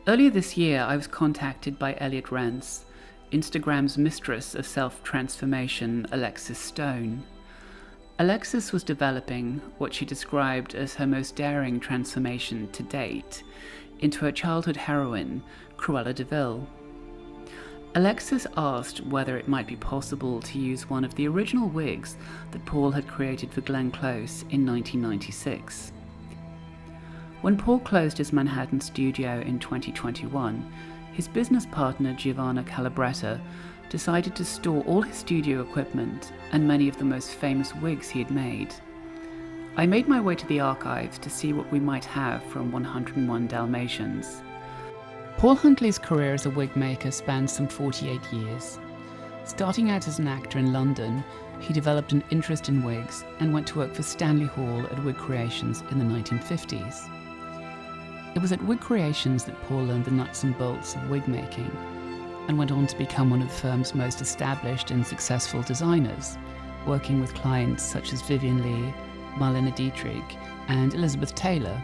Earlier this year, I was contacted by Elliot Rance, Instagram's mistress of self-transformation, Alexis Stone. Alexis was developing what she described as her most daring transformation to date into her childhood heroine, Cruella de VIL. Alexis asked whether it might be possible to use one of the original wigs that Paul had created for Glenn Close in 1996. When Paul closed his Manhattan studio in 2021, his business partner Giovanna Calabretta decided to store all his studio equipment and many of the most famous wigs he had made. I made my way to the archives to see what we might have from 101 Dalmatians. Paul Huntley's career as a wig maker spans some 48 years. Starting out as an actor in London, he developed an interest in wigs and went to work for Stanley Hall at Wig Creations in the 1950s. It was at Wig Creations that Paul learned the nuts and bolts of wig making and went on to become one of the firm's most established and successful designers, working with clients such as Vivian Leigh, Marlene Dietrich, and Elizabeth Taylor.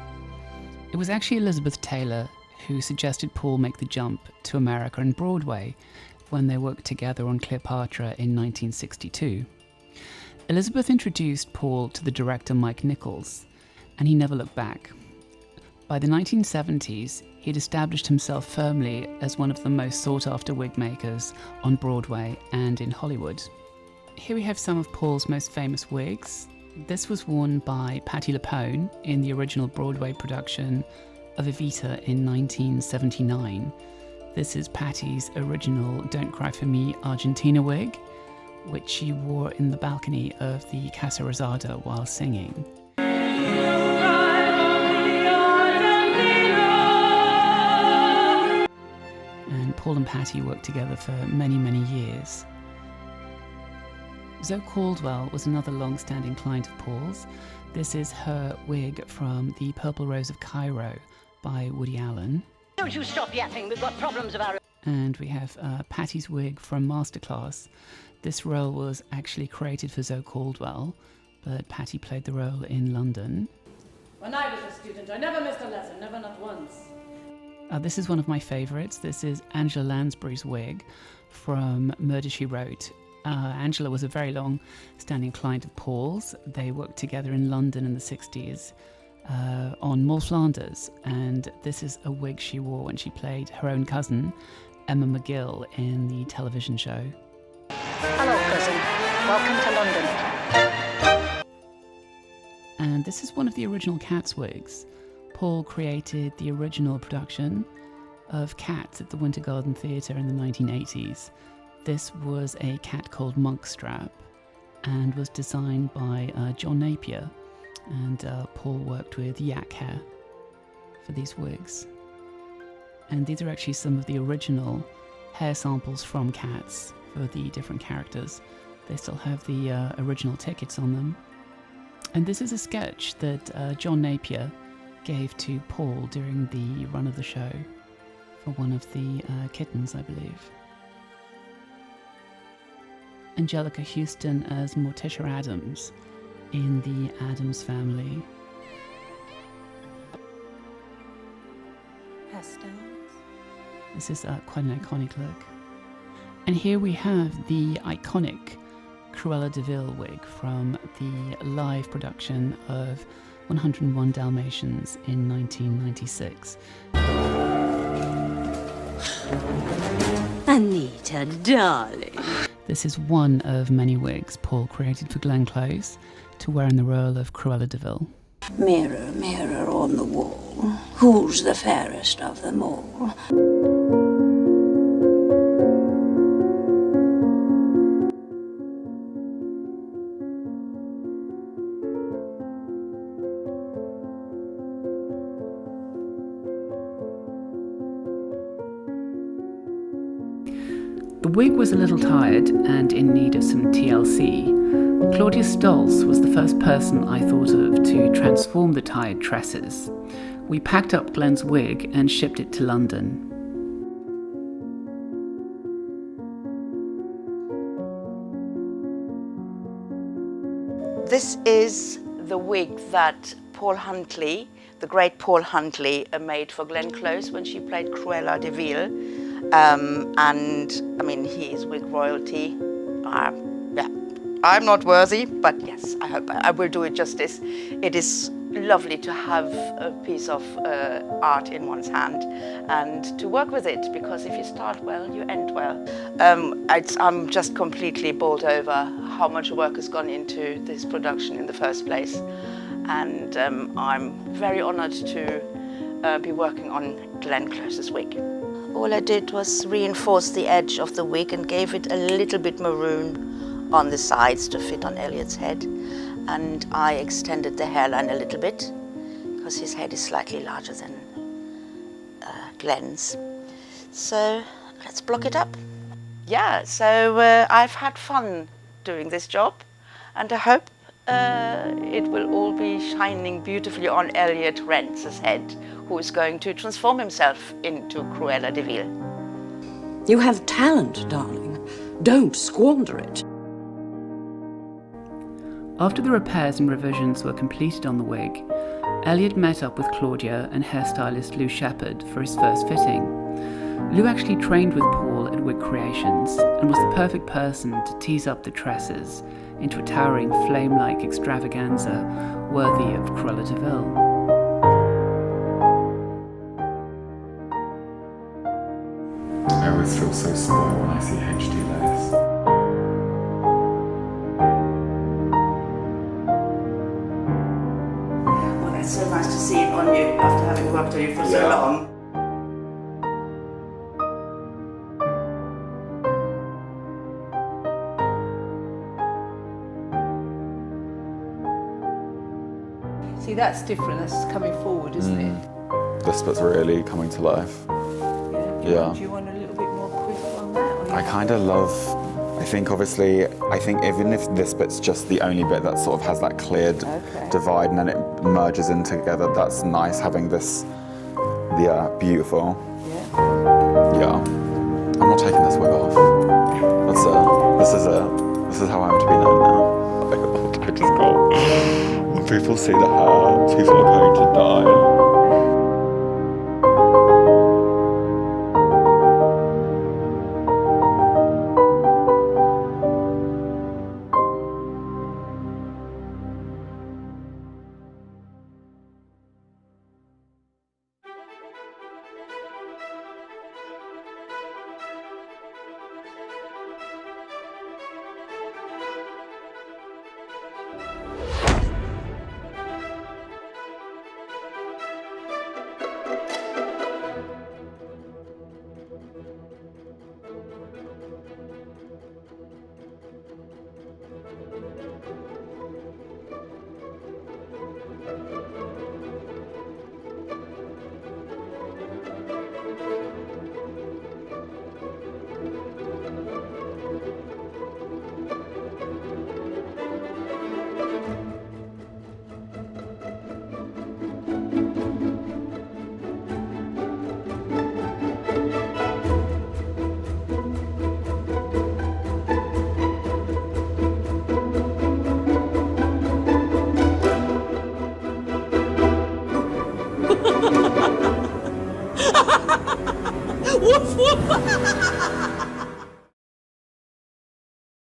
It was actually Elizabeth Taylor who suggested Paul make the jump to America and Broadway when they worked together on Cleopatra in 1962. Elizabeth introduced Paul to the director Mike Nichols, and he never looked back. By the 1970s, he'd established himself firmly as one of the most sought-after wig makers on Broadway and in Hollywood. Here we have some of Paul's most famous wigs. This was worn by Patti LuPone in the original Broadway production of Evita in 1979. This is Patti's original Don't Cry For Me Argentina wig, which she wore in the balcony of the Casa Rosada while singing. And Paul and Patti worked together for many, many years. Zoe Caldwell was another long-standing client of Paul's. This is her wig from The Purple Rose of Cairo by Woody Allen. Don't you stop yapping, we've got problems of our own. And we have Patti's wig from Masterclass. This role was actually created for Zoe Caldwell, but Patti played the role in London. When I was a student, I never missed a lesson, never not once. This is one of my favourites. This is Angela Lansbury's wig from Murder, She Wrote. Angela was a very long-standing client of Paul's. They worked together in London in the 60s on Moll Flanders, and this is a wig she wore when she played her own cousin, Emma McGill, in the television show. Hello, cousin. Welcome to London. And this is one of the original Cats wigs. Paul created the original production of Cats at the Winter Garden Theatre in the 1980s. This was a cat called Monkstrap and was designed by John Napier, and Paul worked with yak hair for these wigs. And these are actually some of the original hair samples from Cats for the different characters. They still have the original tickets on them. And this is a sketch that John Napier gave to Paul during the run of the show for one of the kittens, I believe. Angelica Houston as Morticia Addams in the Addams Family. Pastels. This is quite an iconic look. And here we have the iconic Cruella de VIL wig from the live production of 101 Dalmatians in 1996. Anita, darling. This is one of many wigs Paul created for Glenn Close to wear in the role of Cruella de VIL. Mirror, mirror on the wall, who's the fairest of them all? The wig was a little tired and in need of some TLC. Claudia Stolz was the first person I thought of to transform the tired tresses. We packed up Glenn's wig and shipped it to London. This is the wig that Paul Huntley the great Paul Huntley made for Glenn Close when she played Cruella de VIL. And I mean, he is with royalty. Yeah, I'm not worthy, but yes, I hope I will do it justice. It is lovely to have a piece of art in one's hand and to work with it, because if you start well, you end well. I'm just completely bowled over how much work has gone into this production in the first place. And I'm very honoured to be working on Glenn Close's wig. All I did was reinforce the edge of the wig and gave it a little bit maroon on the sides to fit on Elliot's head. And I extended the hairline a little bit because his head is slightly larger than Glenn's. So let's block it up. Yeah, so I've had fun doing this job, and I hope it will all be shining beautifully on Elliot Rentz's head, who is going to transform himself into Cruella de VIL. You have talent, darling. Don't squander it. After the repairs and revisions were completed on the wig, Elliot met up with Claudia and hairstylist Lou Shepherd for his first fitting. Lou actually trained with Paul at Wig Creations and was the perfect person to tease up the tresses into a towering flame-like extravaganza worthy of Cruella de VIL. I always feel so spoiled when I see HD lace. Well, it's so nice to see it on you after having worked on you for so long. See, that's different. That's coming forward, isn't it? This bit's really coming to life. Yeah. Do you want a little bit more quiff on that? I kind of love, I think even if this bit's just the only bit that sort of has that cleared divide and then it merges in together, that's nice having this, yeah, beautiful. Yeah. I'm not taking this wig off. That's it. This is it. This is how I'm to be known now. I just go, when people see the hair, people are going to die.